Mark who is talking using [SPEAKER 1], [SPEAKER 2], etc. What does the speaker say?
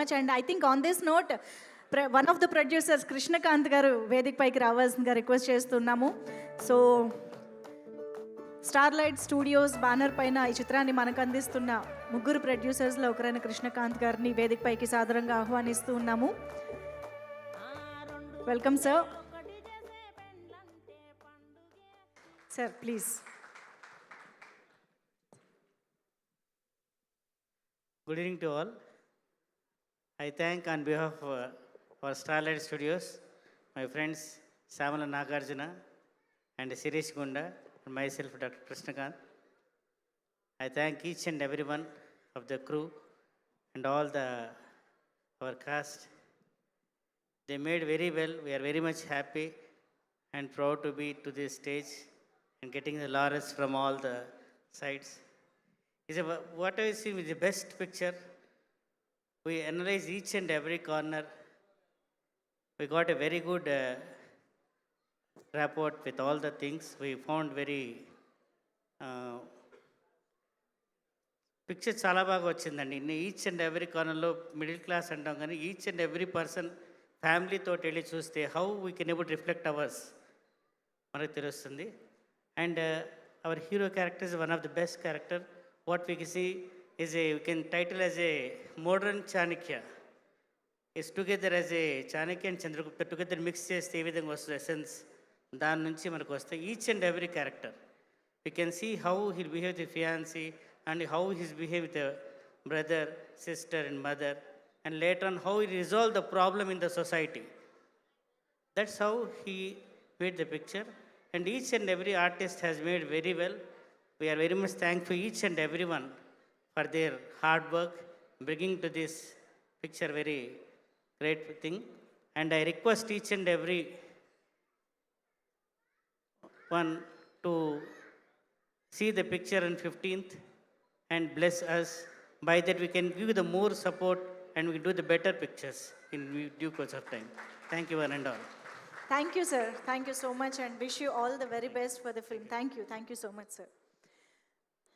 [SPEAKER 1] Much. And I think on this note one of the producers Krishnakant గారు వేదిక పైకి రావాల్సిందిగా రిక్వెస్ట్ చేస్తున్నాము. సో స్టార్లైట్ స్టూడియోస్ బ్యానర్ పైన ఈ చిత్రాన్ని మనకు అందిస్తున్న ముగ్గురు ప్రొడ్యూసర్స్లో ఒకరైన కృష్ణకాంత్ గారిని వేదిక పైకి సాదరంగా ఆహ్వానిస్తూ ఉన్నాము. Welcome sir. Sir please.
[SPEAKER 2] Good evening to all. I thank on behalf of our Starlight Studios, my friends Samala Nagarjuna and Sirish Gunda and myself, Dr. Krishnakant. I thank each and every one of the crew and all our cast. They made very well. We are very much happy and proud to be to this stage and getting the laurels from all the sides. What I see is the best picture. We analyze each and every corner. We got a very good rapport with all the things. We found very picture చాలా బాగా వచ్చిందండి. Each and every కార్నర్లో middle class అంటాం కానీ each and every person ఫ్యామిలీతో వెళ్ళి చూస్తే how we can able reflect hours మనకు తెలుస్తుంది. And our hero character is one of the best character. What we can see is we can title as a modern Chanakya. Is together as a Chanakya and Chandragupta together mix cheste ee vidhanga vastundi essence daan nunchi manaku vastayi each and every character. We can see how he'll behave with the fiancé and how he's behave with the brother, sister and mother, and later on how he resolve the problem in the society. That's how he made the picture, and each and every artist has made very well. We are very much thankful each and everyone for their hard work bringing to this picture very great thing. And I request each and every one to see the picture on 15th and bless us. By that we can give the more support and we do the better pictures in due course of time. Thank you one and all.
[SPEAKER 1] Thank you, sir. Thank you so much and wish you all the very best for the film. Thank you so much, sir.